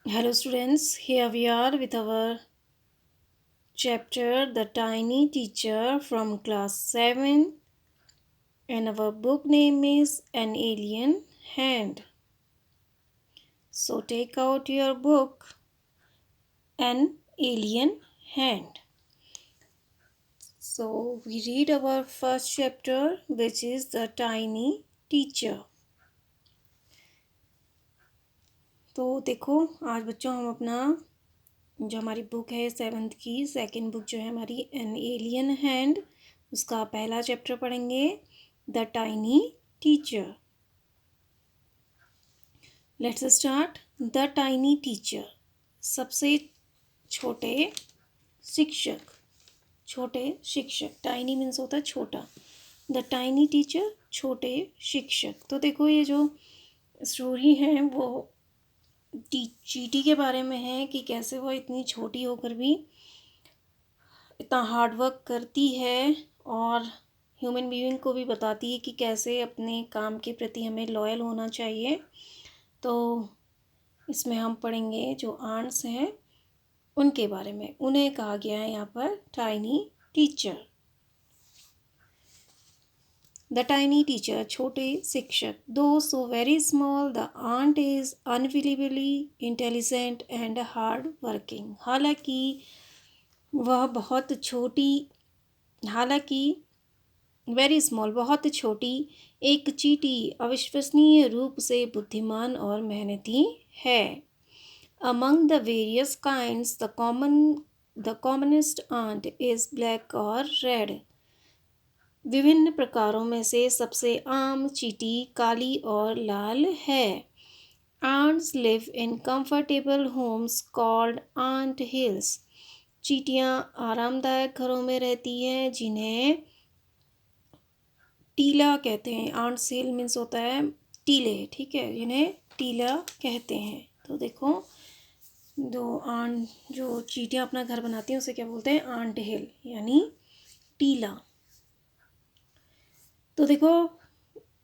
Hello, students. Here we are with our chapter The Tiny Teacher from class 7, and our book name is An Alien Hand. So, take out your book, An Alien Hand. So, we read our first chapter, which is The Tiny Teacher. तो देखो, आज बच्चों हम अपना जो हमारी book है seventh की सेकंड बुक जो है हमारी एन एलियन हैंड, उसका पहला चैप्टर पढ़ेंगे, the tiny teacher. Let's start. The tiny teacher, सबसे छोटे शिक्षक। छोटे शिक्षक, टाइनी मीन्स होता है छोटा। द टाइनी टीचर, छोटे शिक्षक। तो देखो, ये जो स्टोरी है वो चींटी के बारे में है कि कैसे वो इतनी छोटी होकर भी इतना हार्ड वर्क करती है, और ह्यूमन बीइंग को भी बताती है कि कैसे अपने काम के प्रति हमें लॉयल होना चाहिए। तो इसमें हम पढ़ेंगे जो आंट्स हैं उनके बारे में। उन्हें कहा गया है यहाँ पर tiny teacher. The tiny teacher, छोटे शिक्षक। Though so very small, the ant is unbelievably intelligent and hard working. हालांकि वेरी स्मॉल, बहुत छोटी, एक चींटी अविश्वसनीय रूप से बुद्धिमान और मेहनती है। Among the various kinds the commonest ant is black और रेड। विभिन्न प्रकारों में से सबसे आम चींटी काली और लाल है। Ants live in comfortable homes called ant hills. चींटियाँ आरामदायक घरों में रहती हैं जिन्हें टीला कहते हैं। आंट्स हिल मीन्स होता है टीले, ठीक है, जिन्हें टीला कहते हैं। तो देखो, जो चींटियाँ अपना घर बनाती हैं उसे क्या बोलते हैं? आंट हिल, यानी टीला। तो देखो,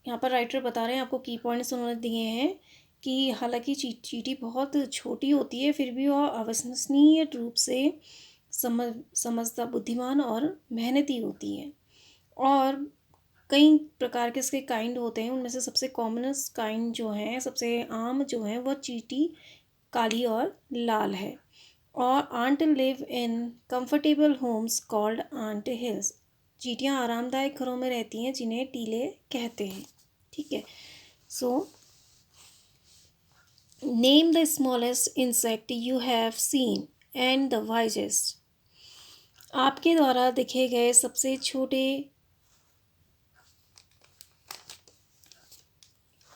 यहाँ पर राइटर बता रहे हैं, आपको की पॉइंट्स उन्होंने दिए हैं कि हालांकि चींटी बहुत छोटी होती है, फिर भी वह अविश्वसनीय रूप से समझदार, बुद्धिमान और मेहनती होती है। और कई प्रकार के इसके काइंड होते हैं, उनमें से सबसे कॉमनेस्ट काइंड जो है, सबसे आम जो है, वह चींटी काली और लाल है। और ant live in comfortable homes called ant hills. चींटियाँ आरामदायक घरों में रहती हैं जिन्हें टीले कहते हैं, ठीक है। So name the smallest insect you have seen and the wisest. आपके द्वारा देखे गए सबसे छोटे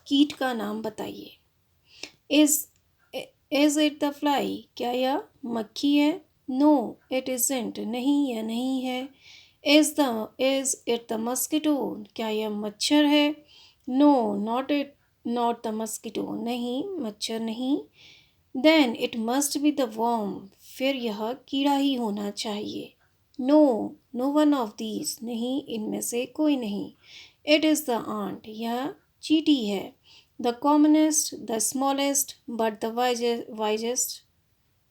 कीट का नाम बताइए। Is it the fly? क्या यह मक्खी है? नो इट इजेंट, नहीं यह नहीं है। Is it the mosquito? क्या यह मच्छर है? नो नॉट द मस्किटो, नहीं मच्छर नहीं। Then it must be the worm, फिर यह कीड़ा ही होना चाहिए। नो वन ऑफ दीज, नहीं इनमें से कोई नहीं। इट इज़ द आंट, यह चींटी है। The commonest, the smallest but the wisest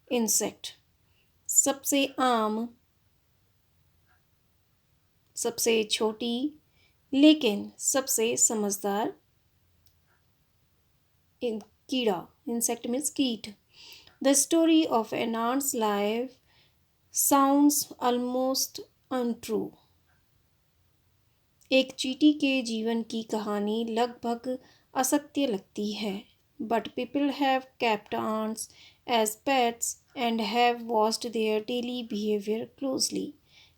insect, सबसे आम, सबसे छोटी, लेकिन सबसे समझदार कीड़ा। इंसेक्ट मीन्स कीट। The story of an ant's life sounds almost untrue. एक चींटी के जीवन की कहानी लगभग असत्य लगती है। But people have kept ants as pets and have watched their daily behaviour closely.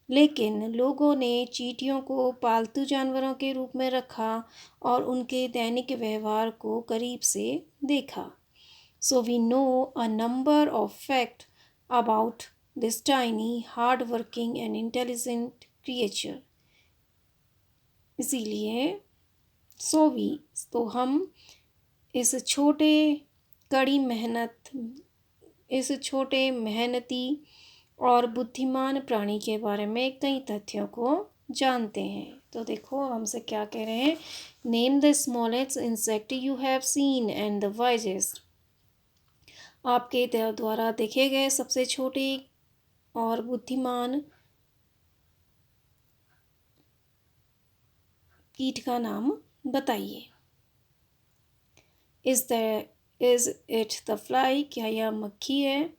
लेकिन लोगों ने चींटियों को पालतू जानवरों के रूप में रखा और उनके दैनिक व्यवहार को करीब से देखा। So we know a number of fact about this tiny hard working and intelligent creature. इसीलिए तो हम इस छोटे मेहनती और बुद्धिमान प्राणी के बारे में कई तथ्यों को जानते हैं। तो देखो, हमसे क्या कह रहे हैं? Name the smallest insect you have seen and the wisest. आपके द्वारा देखे गए सबसे छोटे और बुद्धिमान कीट का नाम बताइए। Is it the fly? क्या यह मक्खी है?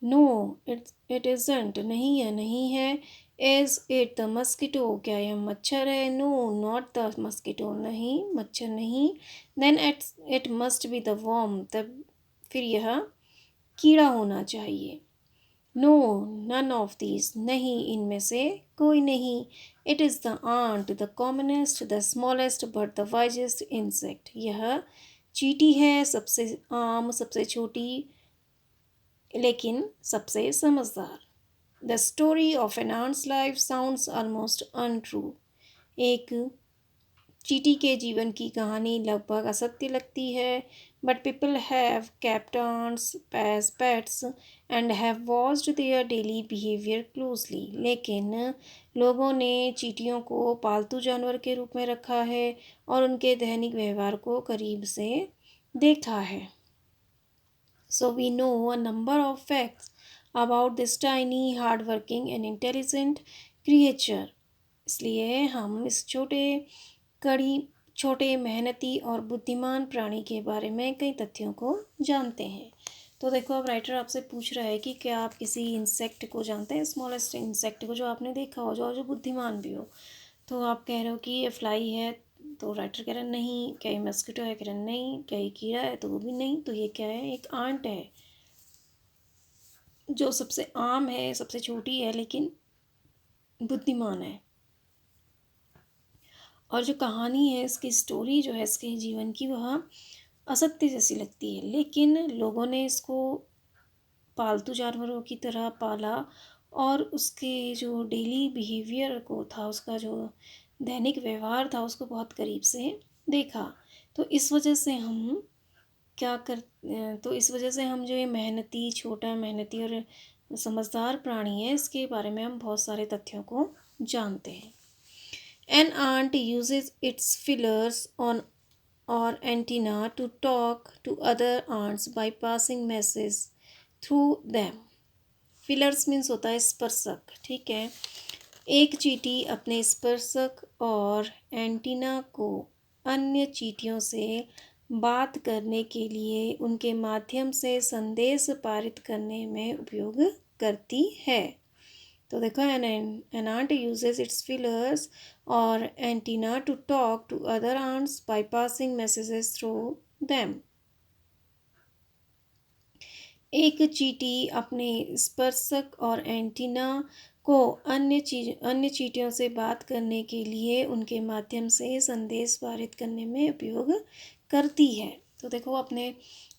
No it isn't. नहीं है, नहीं है। Is it the mosquito? क्या यह मच्छर है? No not the mosquito. नहीं, मच्छर नहीं। Then it must be the worm. तब फिर यह कीड़ा होना चाहिए। No none of these. नहीं, इनमें से कोई नहीं। It is the ant, the commonest, the smallest but the wisest insect. यह चींटी है, सबसे आम, सबसे छोटी, लेकिन सबसे समझदार। The story of an ant's life sounds almost untrue. एक चींटी के जीवन की कहानी लगभग असत्य लगती है। But people have kept ants as pets and have watched their daily behavior closely। लेकिन लोगों ने चींटियों को पालतू जानवर के रूप में रखा है और उनके दैनिक व्यवहार को करीब से देखा है। So we know a number of facts about this tiny, hardworking and intelligent creature। इसलिए हम इस छोटे मेहनती और बुद्धिमान प्राणी के बारे में कई तथ्यों को जानते हैं। तो देखो, अब राइटर आपसे पूछ रहा है कि क्या आप किसी इंसेक्ट को जानते हैं, स्मॉलेस्ट इंसेक्ट को, जो आपने देखा हो, जो बुद्धिमान भी हो। तो आप कह रहे हो कि ये फ्लाई है, तो राइटर कह रहे हैं नहीं। क्या ये मस्किटो है? कह रहे हैं नहीं। क्या ये कीड़ा है? तो वो भी नहीं। तो ये क्या है? एक आंट है, जो सबसे आम है, सबसे छोटी है, लेकिन बुद्धिमान है। और जो कहानी है, इसकी स्टोरी जो है इसके जीवन की, वह असत्य जैसी लगती है, लेकिन लोगों ने इसको पालतू जानवरों की तरह पाला और उसके जो डेली बिहेवियर को था, उसका जो दैनिक व्यवहार था, उसको बहुत करीब से देखा। तो इस वजह से हम तो इस वजह से हम जो ये छोटा मेहनती और समझदार प्राणी है, इसके बारे में हम बहुत सारे तथ्यों को जानते हैं। An ant uses its feelers on or antenna to talk to other ants by passing messages through them। Feelers means होता है स्पर्शक, ठीक है। एक चींटी अपने स्पर्शक और एंटीना को अन्य चींटियों से बात करने के लिए उनके माध्यम से संदेश पारित करने में उपयोग करती है। तो देखो, an ant uses its feelers और antenna to talk to other ants by passing messages through them. एक चींटी अपने स्पर्शक और एंटीना को अन्य चींटियों से बात करने के लिए उनके माध्यम से संदेश पारित करने में उपयोग करती है। तो देखो, अपने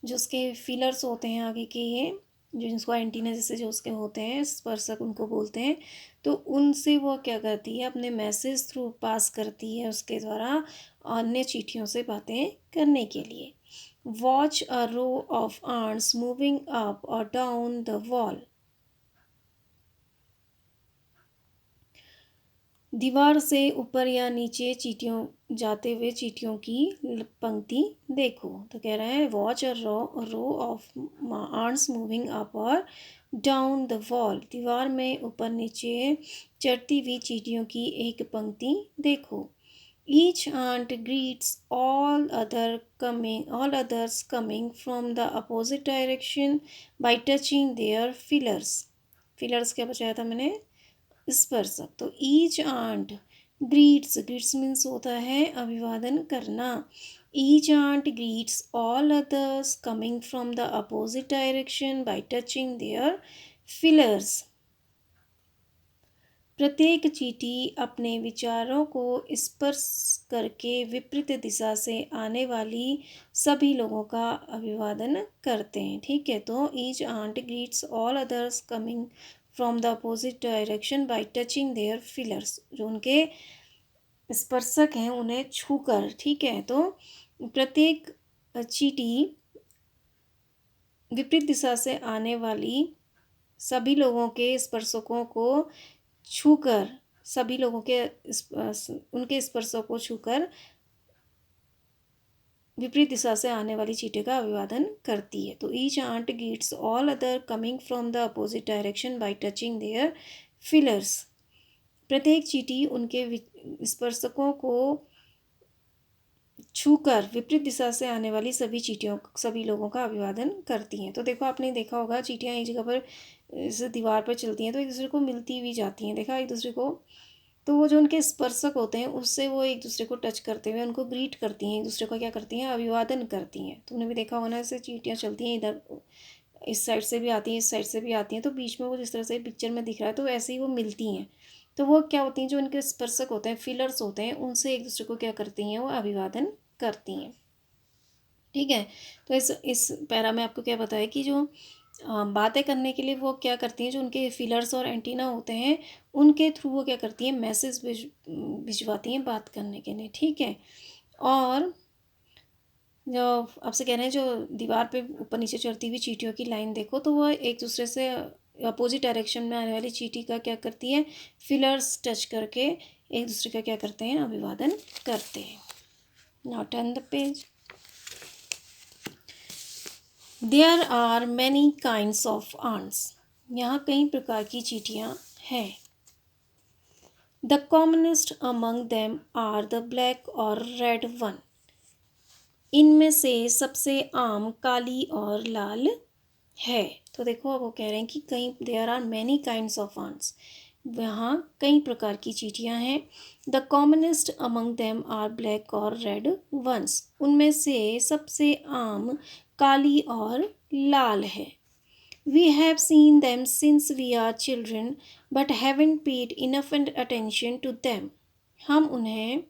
जो उसके फीलर्स होते हैं आगे के, ये जो जिसको एंटीना जैसे जो उसके होते हैं, स्पर्शक उनको बोलते हैं, तो उनसे वो क्या करती है, अपने मैसेज थ्रू पास करती है उसके द्वारा अन्य चींटियों से बातें करने के लिए। Watch a row of ants moving up or down the wall। दीवार से ऊपर या नीचे चींटियों जाते हुए चींटियों की पंक्ति देखो। तो कह रहा है watch a row of ants moving up और डाउन द वॉल। दीवार में ऊपर नीचे चढ़ती हुई चींटियों की एक पंक्ति देखो। Each ant greets all others coming from the opposite direction by touching their feelers। feelers क्या बचाया था मैंने? स्पर्शक। तो each ant greets मीन्स होता है अभिवादन करना। Each ant greets all others coming from the opposite direction by touching their feelers। प्रत्येक चींटी अपने विचारों को स्पर्श करके विपरीत दिशा से आने वाली सभी लोगों का अभिवादन करते हैं, ठीक है। तो each ant greets all others coming from the opposite direction by touching their feelers. जो उनके स्पर्शक हैं उन्हें छूकर, ठीक है। तो प्रत्येक चींटी विपरीत दिशा से आने वाली सभी लोगों के स्पर्शकों को छूकर, सभी लोगों के उनके स्पर्शों को छूकर विपरीत दिशा से आने वाली चींटियों का अभिवादन करती है। तो each ant greets all other coming from the opposite direction by touching their feelers. प्रत्येक चींटी उनके स्पर्शकों को छूकर विपरीत दिशा से आने वाली सभी लोगों का अभिवादन करती हैं। तो देखो, आपने देखा होगा चींटियाँ एक जगह पर इस दीवार पर चलती हैं तो एक दूसरे को मिलती हुई जाती हैं, देखा एक दूसरे को। तो वो जो उनके स्पर्शक होते हैं उससे वो एक दूसरे को टच करते हुए उनको ग्रीट करती हैं, एक दूसरे को क्या करती हैं, अभिवादन करती हैं। तुमने भी देखा होगा ना, ऐसे चींटियाँ चलती हैं, इधर इस साइड से भी आती हैं, इस साइड से भी आती हैं, तो बीच में वो जिस तरह से पिक्चर में दिख रहा है तो ऐसे ही वो मिलती हैं। तो वो क्या होती हैं, जो उनके स्पर्शक होते हैं, फिलर्स होते हैं, उनसे एक दूसरे को क्या करती हैं, वो अभिवादन करती हैं। ठीक है। तो इस पैरा में आपको क्या बताया कि जो बातें करने के लिए वो क्या करती हैं, जो उनके फिलर्स और एंटीना होते हैं उनके थ्रू वो क्या करती हैं, मैसेज भिजवाती हैं बात करने के लिए। ठीक है। और जो आपसे कह रहे हैं, जो दीवार पे ऊपर नीचे चढ़ती हुई चींटियों की लाइन देखो, तो वो एक दूसरे से अपोजिट डायरेक्शन में आने वाली चींटी का क्या करती है, फिलर्स टच करके एक दूसरे का क्या करते हैं, अभिवादन करते हैं। Now turn the page. There are many kinds of ants। यहाँ कई प्रकार की चींटियाँ हैं। The commonest among them are the black और रेड वन। इनमें से सबसे आम काली और लाल है। तो देखो, वो कह रहे हैं कि there are many kinds of ants। यहाँ कई प्रकार की चींटियाँ हैं। The commonest among them are black और रेड वंस। उनमें से सबसे आम काली और लाल है। We have seen them since we are children, but haven't paid enough attention to them. हम उन्हें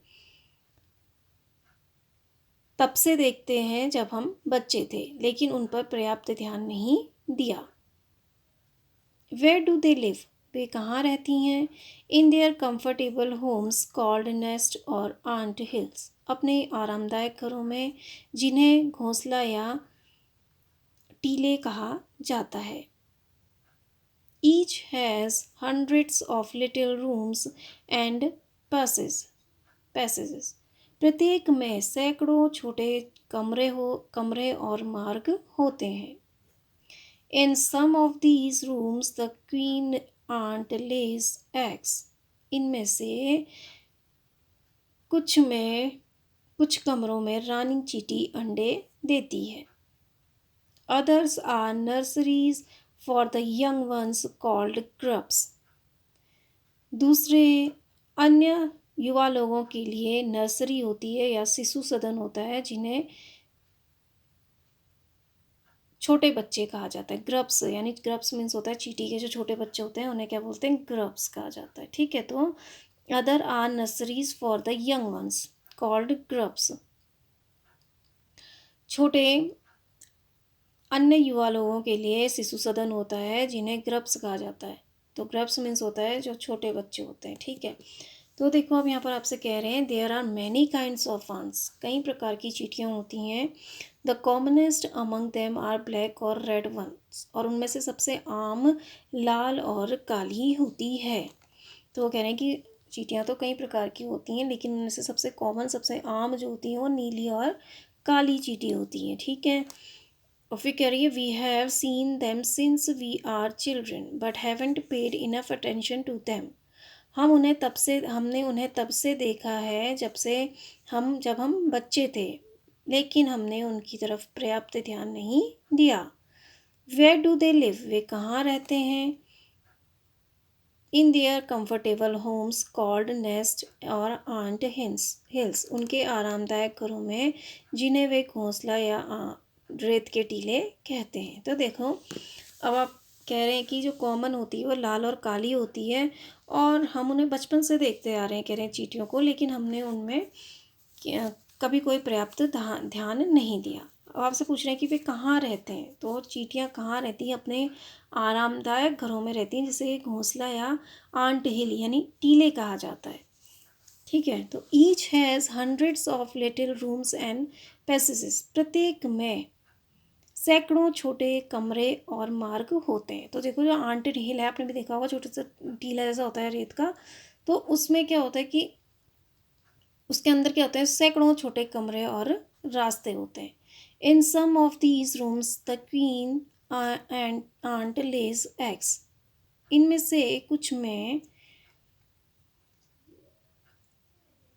तब से देखते हैं जब हम बच्चे थे, लेकिन उन पर पर्याप्त ध्यान नहीं दिया। Where do they live? वे कहाँ रहती हैं? In their comfortable homes called nest और ant hills। अपने आरामदायक घरों में, जिन्हें घोंसला या टीले कहा जाता है। Each has hundreds of little rooms and passages। प्रत्येक में सैकड़ों छोटे कमरे और मार्ग होते हैं। In some of these rooms the queen ant lays eggs। इनमें से कुछ कमरों में रानी चींटी अंडे देती है। Others are nurseries for the young ones called grubs। दूसरे अन्य युवा लोगों के लिए नर्सरी होती है या शिशु सदन होता है, जिन्हें छोटे बच्चे कहा जाता है। ग्रब्स, यानी ग्रब्स मीन्स होता है चींटी के जो छोटे बच्चे होते हैं उन्हें क्या बोलते हैं, ग्रब्स कहा जाता है। ठीक है। तो other are nurseries for the young ones called grubs. छोटे अन्य युवा लोगों के लिए शिशु सदन होता है, जिन्हें ग्रब्स कहा जाता है। तो ग्रब्स मीन्स होता है जो छोटे बच्चे होते हैं। ठीक है। तो देखो, अब यहाँ पर आपसे कह रहे हैं there are many kinds of ants। कई प्रकार की चींटियाँ होती हैं। The commonest among them are black और रेड वंस। और उनमें से सबसे आम लाल और काली होती है। तो वो कह रहे हैं कि चींटियाँ तो कई प्रकार की होती हैं, लेकिन उनमें से सबसे कॉमन, सबसे आम जो होती हैं वो नीली और काली चींटी होती हैं। ठीक है। और फिर कह रही है we have seen them since we are children but haven't paid enough attention to them. हमने उन्हें तब से देखा है जब हम बच्चे थे, लेकिन हमने उनकी तरफ पर्याप्त ध्यान नहीं दिया। Where do they live? वे कहाँ रहते हैं? In their comfortable homes called nest और आंट हिल्स। उनके आरामदायक घरों में, जिन्हें वे घोंसला या रेत के टीले कहते हैं। तो देखो, अब आप कह रहे हैं कि जो कॉमन होती है वो लाल और काली होती है, और हम उन्हें बचपन से देखते आ रहे हैं, कह रहे हैं चींटियों को, लेकिन हमने उनमें कभी कोई पर्याप्त ध्यान नहीं दिया। अब आपसे पूछ रहे हैं कि वे कहाँ रहते हैं। तो चींटियाँ कहाँ रहती हैं? अपने आरामदायक घरों में रहती हैं, जिसे घोंसला या आंट हिल यानी टीले कहा जाता है। ठीक है। तो each has hundreds of little rooms and passages. प्रत्येक में सैकड़ों छोटे कमरे और मार्ग होते हैं। तो देखो, जो आंट हिल है, आपने भी देखा होगा, छोटा सा टीला जैसा होता है रेत का। तो उसमें क्या होता है कि उसके अंदर क्या होता है, सैकड़ों छोटे कमरे और रास्ते होते हैं। In some of these rooms the queen and ant lays eggs. इनमें से कुछ में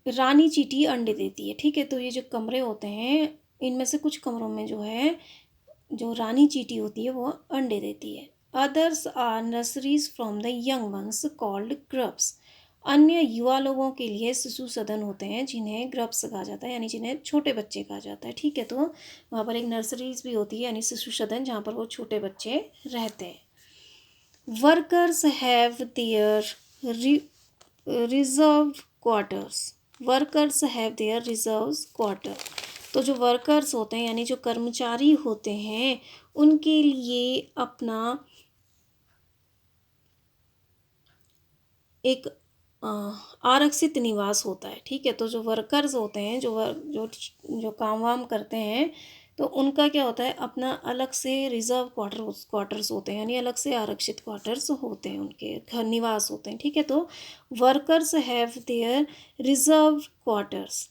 रानी चींटी अंडे देती है, ठीक है। तो ये जो कमरे होते हैं, इनमें से कुछ कमरों में जो है, जो रानी चींटी होती है वो अंडे देती है। Others are nurseries from the young ones called grubs. अन्य युवा लोगों के लिए शिशु सदन होते हैं जिन्हें ग्रब्स कहा जाता है, यानी जिन्हें छोटे बच्चे कहा जाता है, ठीक है। तो वहाँ पर एक नर्सरीज भी होती है यानी शिशु सदन, जहाँ पर वो छोटे बच्चे रहते हैं। Workers have their reserve quarters. Workers have their reserve quarter. तो जो वर्कर्स होते हैं यानी जो कर्मचारी होते हैं, उनके लिए अपना एक आरक्षित निवास होता है, ठीक है। तो जो वर्कर्स होते हैं, जो जो काम वाम करते हैं, तो उनका क्या होता है, अपना अलग से रिजर्व क्वार्टर्स होते हैं, यानी अलग से आरक्षित क्वार्टर्स होते हैं, उनके घर निवास होते हैं, ठीक है। तो workers have their reserve quarters.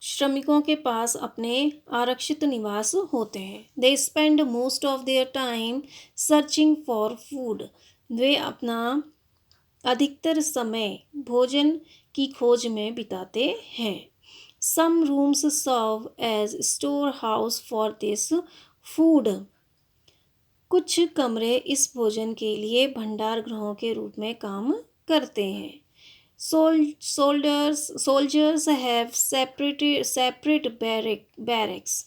श्रमिकों के पास अपने आरक्षित निवास होते हैं। They spend most of their time searching for food. वे अपना अधिकतर समय भोजन की खोज में बिताते हैं। Some rooms serve as store house for this food. कुछ कमरे इस भोजन के लिए भंडार गृहों के रूप में काम करते हैं। Soldiers have separate barracks.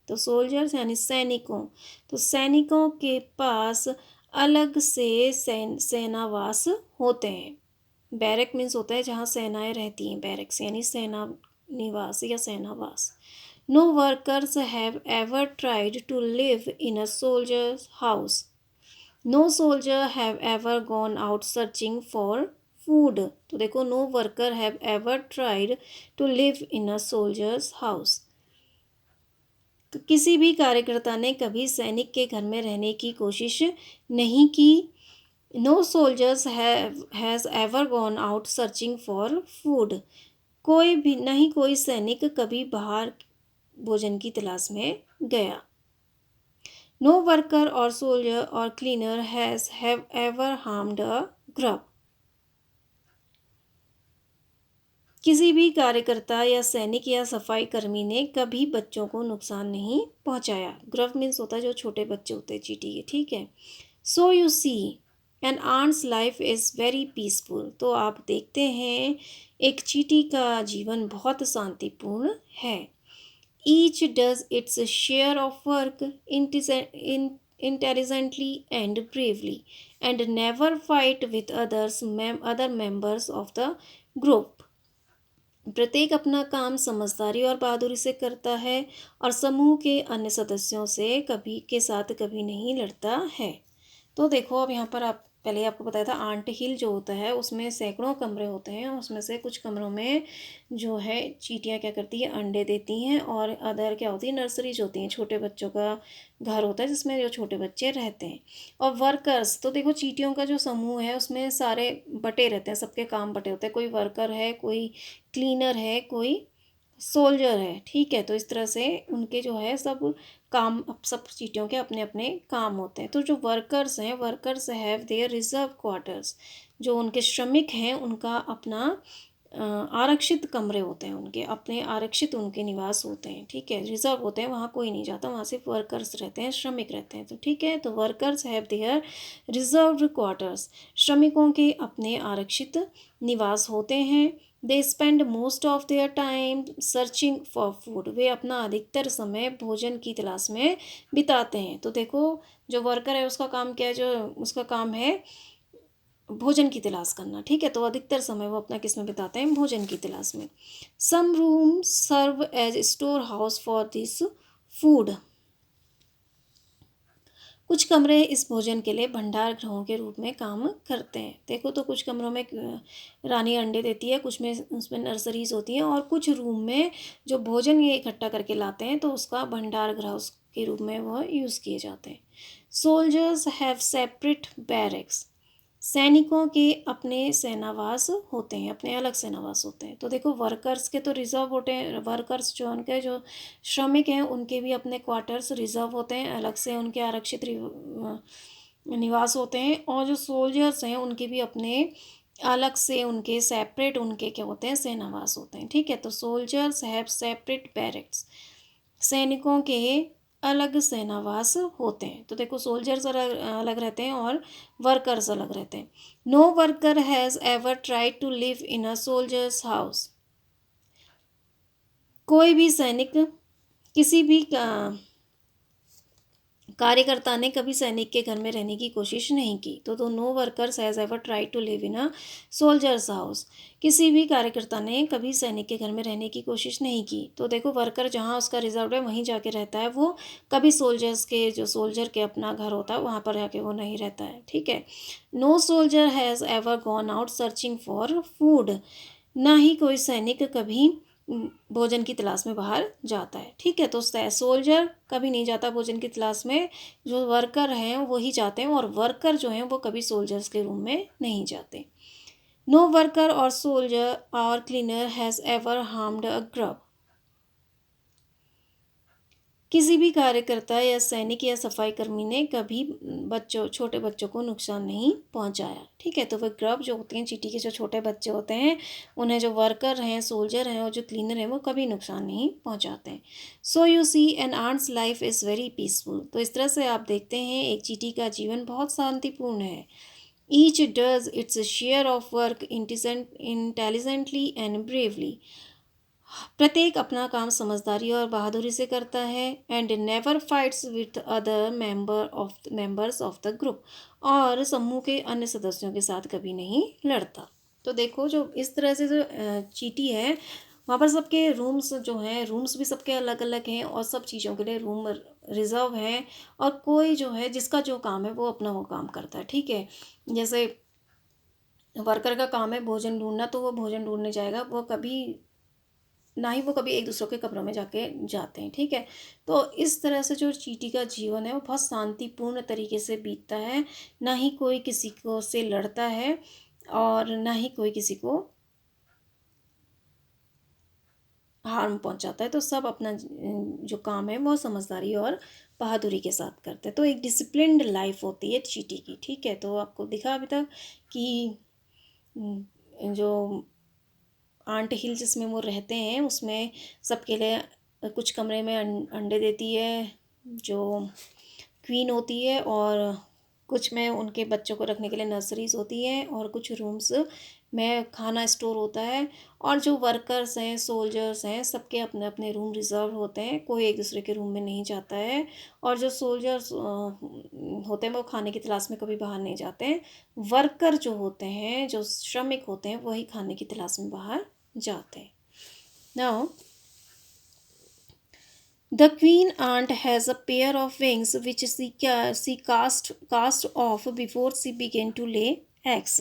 तो सोल्जर्स यानी सैनिकों, तो सैनिकों के पास अलग से सेनावास होते हैं। बैरक मीन्स होता है जहाँ सेनाएं रहती हैं, बैरक्स यानी सेना निवास या सेनावास। No workers have ever tried to live in a soldiers house. No soldier have ever gone out searching for food. तो देखो, no worker have ever tried to live in a soldiers house. तो किसी भी कार्यकर्ता ने कभी सैनिक के घर में रहने की कोशिश नहीं की। No soldiers has ever gone out searching for food. कोई भी नहीं, कोई सैनिक कभी बाहर भोजन की तलाश में गया। नो वर्कर और सोल्जर और cleaner have ever harmed a grub. किसी भी कार्यकर्ता या सैनिक या सफाई कर्मी ने कभी बच्चों को नुकसान नहीं पहुंचाया। ग्रब मीन्स होता है जो छोटे बच्चे होते हैं चींटी के, ठीक है। So you see an ant's life is very peaceful. तो आप देखते हैं एक चींटी का जीवन बहुत शांतिपूर्ण है। Each does its share of work intelligently and bravely and never fight with other members of the group। प्रत्येक अपना काम समझदारी और बहादुरी से करता है और समूह के अन्य सदस्यों से कभी नहीं लड़ता है। तो देखो, अब यहाँ पर आप पहले आपको बताया था आंट हिल जो होता है उसमें सैकड़ों कमरे होते हैं, उसमें से कुछ कमरों में जो है चींटियाँ क्या करती है, अंडे देती हैं, और अदर क्या होती है, नर्सरीज होती हैं, छोटे बच्चों का घर होता है जिसमें जो छोटे बच्चे रहते हैं। और वर्कर्स, तो देखो चींटियों का जो समूह है उसमें सारे बटे रहते हैं, सबके काम बटे होते हैं, कोई वर्कर है, कोई क्लीनर है, कोई सोल्जर है, ठीक है। तो इस तरह से उनके जो है सब चीटियों के अपने अपने काम होते हैं। तो जो वर्कर्स हैं, workers have their reserve quarters. जो उनके श्रमिक हैं उनका अपना आरक्षित कमरे होते हैं, उनके अपने आरक्षित उनके निवास होते हैं, ठीक है। रिजर्व होते हैं, वहाँ कोई नहीं जाता, वहाँ सिर्फ वर्कर्स रहते हैं, श्रमिक रहते हैं, तो ठीक है। तो workers have their reserve quarters. श्रमिकों के अपने आरक्षित निवास होते हैं। They spend most of their time searching for food. वे अपना अधिकतर समय भोजन की तलाश में बिताते हैं। तो देखो, जो वर्कर है उसका काम क्या है, जो उसका काम है भोजन की तलाश करना, ठीक है। तो अधिकतर समय वो अपना किस में बिताते हैं, भोजन की तलाश में। Some room serve as store house for this food. कुछ कमरे इस भोजन के लिए भंडार गृहों के रूप में काम करते हैं। देखो, तो कुछ कमरों में रानी अंडे देती है, कुछ में उसमें नर्सरीज होती हैं, और कुछ रूम में जो भोजन ये इकट्ठा करके लाते हैं तो उसका भंडार गृह के रूप में वह यूज़ किए जाते हैं। Soldiers have separate barracks. सैनिकों के अपने सेनावास होते हैं, अपने अलग सेनावास होते हैं। तो देखो वर्कर्स के तो रिज़र्व होते हैं, वर्कर्स जो उनके जो श्रमिक हैं उनके भी अपने क्वार्टर्स रिज़र्व होते हैं, अलग से उनके आरक्षित निवास होते हैं। और जो सोल्जर्स हैं उनके भी अपने अलग से उनके सेपरेट उनके क्या होते हैं, सेनावास होते हैं। ठीक है, तो सोल्जर्स हैव सेपरेट बैरक्स, सैनिकों के अलग सेनावास होते हैं। तो देखो सोल्जर्स अलग अलग रहते हैं और वर्कर्स अलग रहते हैं। No worker has ever tried to live in a soldiers house, कोई भी सैनिक किसी भी कार्यकर्ता ने कभी सैनिक के घर में रहने की कोशिश नहीं की। तो no workers has ever tried to live in a soldiers house, किसी भी कार्यकर्ता ने कभी सैनिक के घर में रहने की कोशिश नहीं की। तो देखो वर्कर जहाँ उसका रिजर्व है वहीं जाके रहता है, वो कभी सोल्जर्स के जो सोल्जर के अपना घर होता है वहाँ पर जाके वो नहीं रहता है। ठीक है, no soldier has ever gone out searching for food, ना ही कोई सैनिक कभी भोजन की तलाश में बाहर जाता है। ठीक है, तो सोल्जर कभी नहीं जाता भोजन की तलाश में, जो वर्कर हैं वही जाते हैं, और वर्कर जो हैं वो कभी सोल्जर्स के रूम में नहीं जाते। नो वर्कर और सोल्जर और cleaner has ever harmed a grub, किसी भी कार्यकर्ता या सैनिक या सफाई कर्मी ने कभी छोटे बच्चों को नुकसान नहीं पहुंचाया। ठीक है, तो वह ग्रब जो होते हैं, चींटी के जो छोटे बच्चे होते हैं, उन्हें जो वर्कर हैं, सोल्जर हैं और जो क्लीनर हैं वो कभी नुकसान नहीं पहुंचाते हैं। So you see an ant's life is very peaceful, तो इस तरह से आप देखते हैं एक चींटी का जीवन बहुत शांतिपूर्ण है। Each does its share of work intelligently and bravely, प्रत्येक अपना काम समझदारी और बहादुरी से करता है। And never fights with other members of the group, और समूह के अन्य सदस्यों के साथ कभी नहीं लड़ता। तो देखो जो इस तरह से जो चींटी है, वहाँ पर सबके रूम्स जो हैं, रूम्स भी सबके अलग अलग हैं और सब चीज़ों के लिए रूम रिजर्व हैं। और कोई जो है जिसका जो काम है वो अपना वो काम करता है। ठीक है, जैसे वर्कर का काम है भोजन ढूंढना, तो वो भोजन ढूंढने जाएगा, वो कभी ना ही वो कभी एक दूसरों के कमरों में जाके जाते हैं। ठीक है, तो इस तरह से जो चींटी का जीवन है वो बहुत शांतिपूर्ण तरीके से बीतता है, ना ही कोई किसी को से लड़ता है और ना ही कोई किसी को हार्म पहुंचाता है। तो सब अपना जो काम है वो समझदारी और बहादुरी के साथ करते हैं। तो एक डिसिप्लिन्ड लाइफ होती है चींटी की। ठीक है, तो आपको दिखा अभी तक कि जो आंट हिल जिसमें वो रहते हैं उसमें सबके लिए कुछ कमरे में अंडे देती है जो क्वीन होती है, और कुछ में उनके बच्चों को रखने के लिए नर्सरीज होती हैं, और कुछ रूम्स में खाना स्टोर होता है। और जो वर्कर्स हैं, सोल्जर्स हैं, सबके अपने अपने रूम रिजर्व होते हैं, कोई एक दूसरे के रूम में नहीं जाता है। और जो सोल्जर्स होते हैं वो खाने की तलाश में कभी बाहर नहीं जाते हैं। वर्कर जो होते हैं, जो श्रमिक होते हैं, वही खाने की तलाश में बाहर जाते हैं। Now the queen ant has a pair of wings which she cast off before she began to lay eggs.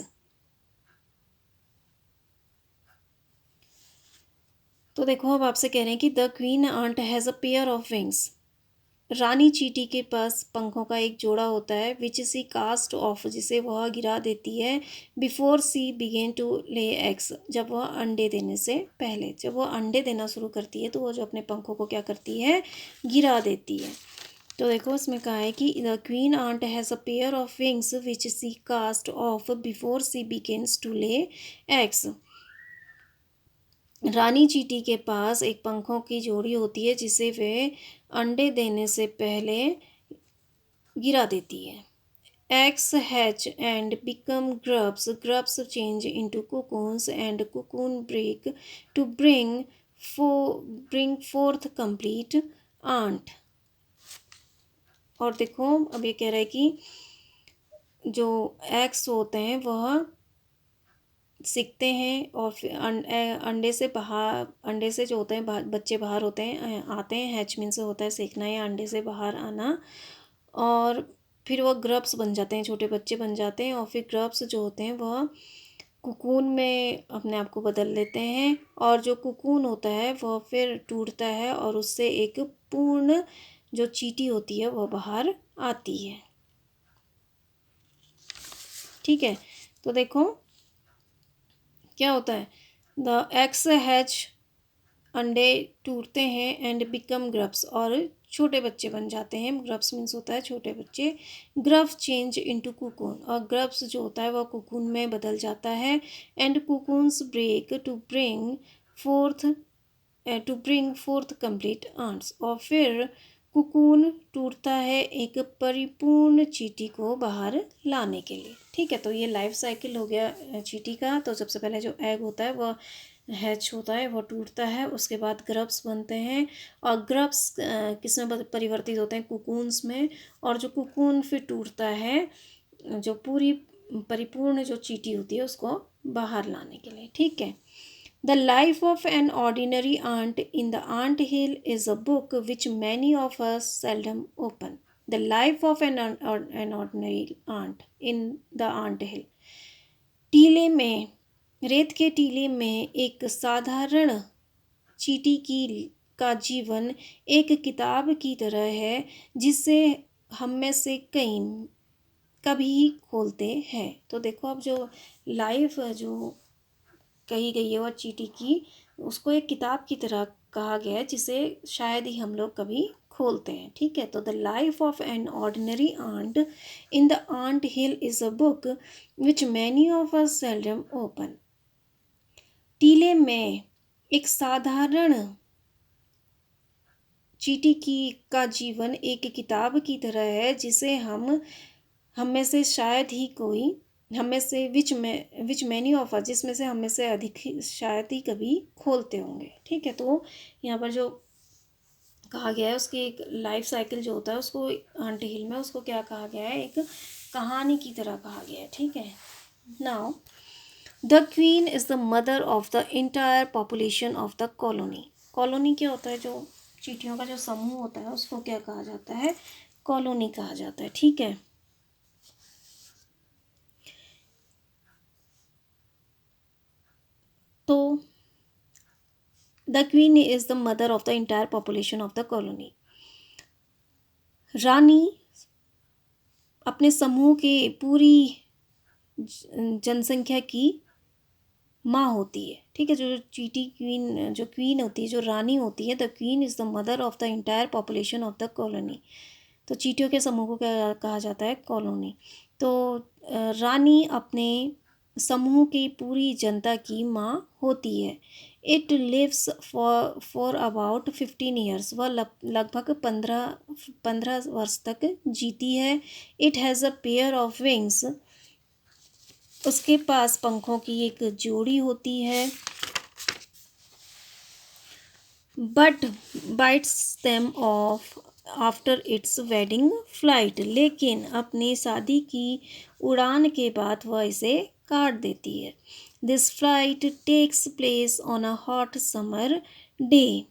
तो देखो अब आपसे कह रहे हैं कि the queen ant has a pair of wings, रानी चींटी के पास पंखों का एक जोड़ा होता है, विच सी कास्ट ऑफ, जिसे वह गिरा देती है, before she begin to lay eggs, जब वह अंडे देने से पहले, जब वह अंडे देना शुरू करती है तो वह जो अपने पंखों को क्या करती है, गिरा देती है। तो देखो इसमें कहा है कि the queen ant has a pair of wings which she cast off before she begins to lay eggs, रानी चींटी के पास एक पंखों की जोड़ी होती है जिसे वे अंडे देने से पहले गिरा देती है। Eggs hatch and become grubs. Grubs change into cocoons and cocoon break to bring forth complete ant. और देखो अब ये कह रहा है कि जो एग्स होते हैं वह सीखते हैं और फिर अंडे से जो होते हैं बच्चे बाहर होते हैं आते हैं, हैच मीन से होता है सीखना या अंडे से बाहर आना, और फिर वह ग्रब्स बन जाते हैं, छोटे बच्चे बन जाते हैं, और फिर ग्रब्स जो होते हैं वह कुकून में अपने आप को बदल लेते हैं, और जो कुकून होता है वह फिर टूटता है और उससे एक पूर्ण जो चींटी होती है वह बाहर आती है। ठीक है, तो देखो क्या होता है, द एग्स हैच, अंडे टूटते हैं, एंड बिकम ग्रब्स, और छोटे बच्चे बन जाते हैं। ग्रब्स मीन्स होता है छोटे बच्चे। ग्रब्स चेंज इनटू कुकून, और ग्रब्स जो होता है वह कुकून में बदल जाता है। And cocoons break forth to bring forth complete ants, और फिर कुकून टूटता है एक परिपूर्ण चींटी को बाहर लाने के लिए। ठीक है, तो ये लाइफ साइकिल हो गया चींटी का। तो सबसे पहले जो एग होता है वह हैच होता है, वह टूटता है, उसके बाद ग्रब्स बनते हैं, और ग्रब्स किस में परिवर्तित होते हैं, कुकून्स में। और जो कुकून फिर टूटता है जो पूरी परिपूर्ण जो चींटी होती है उसको बाहर लाने के लिए। ठीक है, The Life of an Ordinary Ant in the Ant Hill is a book which many of us seldom open. The Life of an Ordinary Ant in the Ant Hill. टीले में, रेत के टीले में एक साधारण चींटी की का जीवन एक किताब की तरह है जिसे हम में से कई कभी खोलते हैं। तो देखो अब जो लाइफ जो कही गई है और चींटी की, उसको एक किताब की तरह कहा गया है जिसे शायद ही हम लोग कभी खोलते हैं। ठीक है, तो the life of an ordinary ant in the ant hill is a book which many of us seldom open. टीले में एक साधारण चींटी की का जीवन एक किताब की तरह है जिसे हम में से शायद ही कोई, हम में से विच मैनी ऑफ अस, जिसमें से हम में से अधिक ही शायद ही कभी खोलते होंगे। ठीक है, तो यहाँ पर जो कहा गया है उसकी एक लाइफ साइकिल जो होता है उसको आंट हिल में उसको क्या कहा गया है, एक कहानी की तरह कहा गया है। ठीक है, now the queen is the mother of the entire population of the colony. Colony क्या होता है, जो चींटियों का जो समूह होता है उसको क्या कहा जाता है, कॉलोनी कहा जाता है। ठीक है, तो the queen is the mother of the entire population of the colony. रानी अपने समूह के पूरी जनसंख्या की माँ होती है। ठीक है, जो चींटी क्वीन, जो क्वीन होती है, जो रानी होती है, the queen is the mother of the entire population of the colony. तो चींटियों के समूह को क्या कहा जाता है, कॉलोनी। तो रानी अपने समूह की पूरी जनता की माँ होती है। It lives for about 15 years, वह लगभग 15 वर्ष तक जीती है। It has a pair of wings, उसके पास पंखों की एक जोड़ी होती है। But bites them off after its wedding flight, लेकिन अपनी शादी की उड़ान के बाद वह इसे काट देती है। This flight takes place on a hot summer day,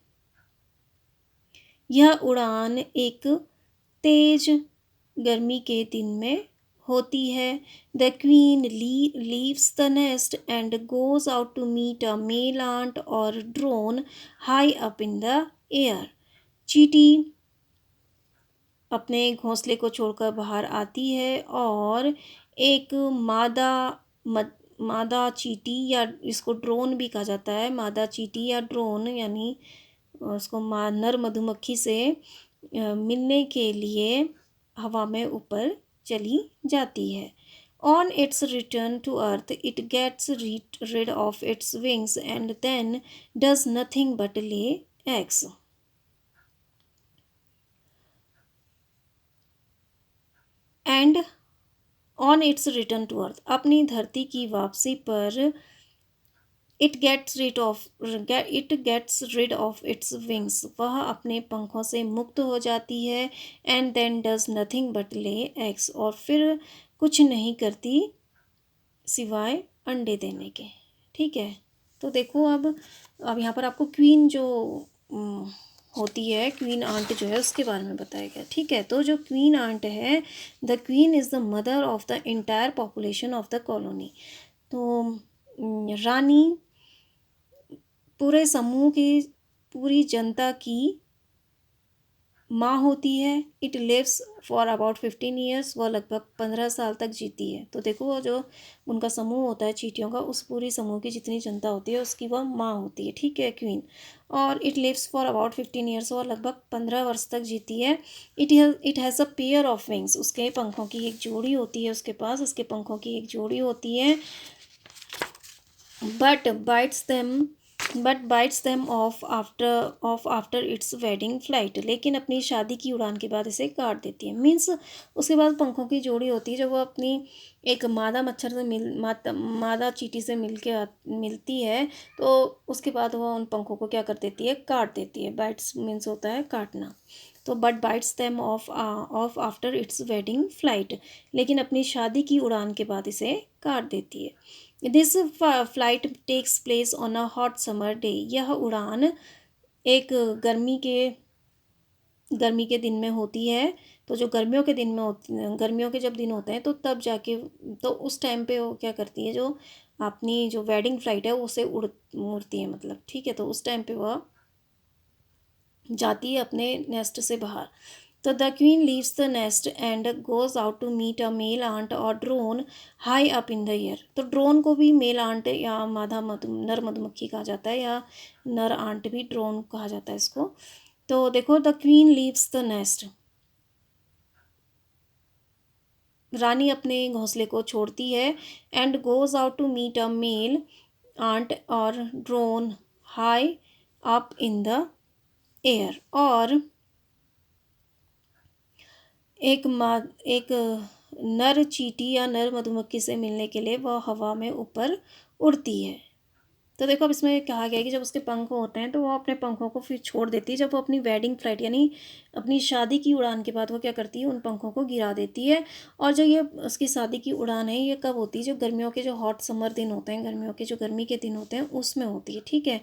यह उड़ान एक तेज गर्मी के दिन में होती है। The queen leaves the nest and goes out to meet a male ant और drone high up in the air. चींटी अपने घोंसले को छोड़कर बाहर आती है और एक मादा चींटी, या इसको ड्रोन भी कहा जाता है, मादा चींटी या ड्रोन, यानी उसको नर मधुमक्खी से मिलने के लिए हवा में ऊपर चली जाती है। On its return to earth it gets rid of its wings and then does nothing but lay eggs. And on its return to earth, अपनी धरती की वापसी पर it gets rid of its wings, वह अपने पंखों से मुक्त हो जाती है। And then does nothing but lay eggs, और फिर कुछ नहीं करती सिवाय अंडे देने के। ठीक है, तो देखो अब यहाँ पर आपको क्वीन जो होती है, क्वीन आंट जो है उसके बारे में बताया गया। ठीक है, तो जो क्वीन आंट है, the queen is the mother of the entire population of the colony. तो रानी पूरे समूह की, पूरी जनता की माँ होती है, it lives for about 15 years, वह लगभग 15 साल तक जीती है। तो देखो वो जो उनका समूह होता है चींटियों का, उस पूरी समूह की जितनी जनता होती है उसकी वह माँ होती है, ठीक है, क्वीन। और it lives for about 15 years, वह लगभग 15 वर्ष तक जीती है। It has a pair of wings, उसके पंखों की एक जोड़ी होती है उसके पास, उसके पंखों की एक जोड़ी होती है। But bites them off after its wedding flight, लेकिन अपनी शादी की उड़ान के बाद इसे काट देती है। मीन्स उसके बाद पंखों की जोड़ी होती है, जब वो अपनी एक मादा मच्छर से मादा चींटी से मिलती है, तो उसके बाद वो उन पंखों को क्या कर देती है, काट देती है। बाइट्स मीन्स होता है काटना। तो but bites them off after its wedding flight, लेकिन अपनी शादी की उड़ान के बाद इसे काट देती है। This flight takes place on a hot summer day, यह उड़ान एक गर्मी के दिन में होती है। तो जो गर्मियों के जब दिन होते हैं तो तब जाके, तो उस टाइम पे वो क्या करती है, जो अपनी जो वेडिंग फ्लाइट है उसे उड़ती है, मतलब, ठीक है। तो उस टाइम पे वह जाती है अपने नेस्ट से बाहर। तो the queen leaves the nest and goes out to meet a male ant और drone high up in the air. तो ड्रोन को भी मेल आंट या नर मधुमक्खी कहा जाता है, या नर आंट भी ड्रोन कहा जाता है इसको। तो देखो, the queen leaves the nest, रानी अपने घोंसले को छोड़ती है, and goes out to meet a male ant और drone high up in the air. और एक नर चींटी या नर मधुमक्खी से मिलने के लिए वह हवा में ऊपर उड़ती है। तो देखो, अब इसमें कहा गया है कि जब उसके पंख होते हैं तो वो अपने पंखों को फिर छोड़ देती है, जब वो अपनी वेडिंग फ्लाइट यानी अपनी शादी की उड़ान के बाद वो क्या करती है, उन पंखों को गिरा देती है। और जो ये उसकी शादी की उड़ान है, ये कब होती है, जो गर्मियों के जो हॉट समर दिन होते हैं, गर्मियों के जो गर्मी के दिन होते हैं उसमें होती है, ठीक है।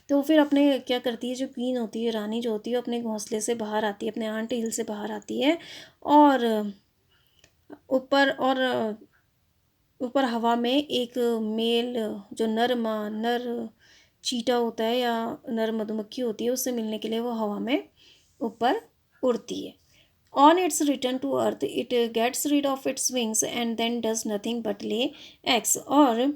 तो फिर अपने क्या करती है, जो क्वीन होती है, रानी जो होती है, अपने घोंसले से बाहर आती है, अपने आंट हिल से बाहर आती है, और ऊपर और ऊपर हवा में एक मेल, जो नर चीटा होता है या नर मधुमक्खी होती है, उससे मिलने के लिए वो हवा में ऊपर उड़ती है। On its return to earth it gets rid of its wings and then does nothing but lay eggs. और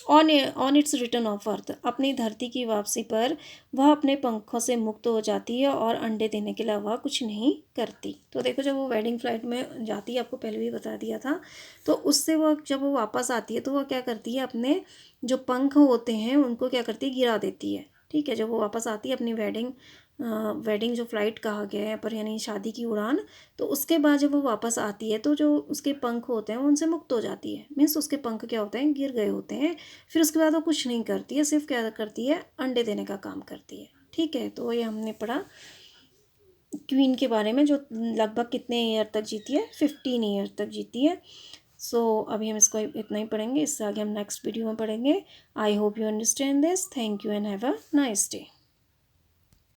on its return of earth, अपनी धरती की वापसी पर वह अपने पंखों से मुक्त हो जाती है और अंडे देने के अलावा कुछ नहीं करती। तो देखो, जब वो वेडिंग फ्लाइट में जाती है, आपको पहले भी बता दिया था, तो उससे वो जब वो वापस आती है तो वह क्या करती है, अपने जो पंख होते हैं उनको क्या करती है, गिरा देती है, ठीक है। जब वो वापस आती है अपनी वेडिंग जो फ्लाइट कहा गया है यहाँ पर, यानी शादी की उड़ान, तो उसके बाद जब वो वापस आती है तो जो उसके पंख होते हैं वो उनसे मुक्त हो जाती है। मीन्स उसके पंख क्या होते हैं, गिर गए होते हैं। फिर उसके बाद वो कुछ नहीं करती है, सिर्फ क्या करती है, अंडे देने का काम करती है, ठीक है। तो ये हमने पढ़ा क्वीन के बारे में, जो लगभग कितने ईयर तक जीती है, 15 ईयर तक जीती है। सो अभी हम इसको इतना ही पढ़ेंगे, इससे आगे हम नेक्स्ट वीडियो में पढ़ेंगे। I hope you understand this. Thank you and have a nice day.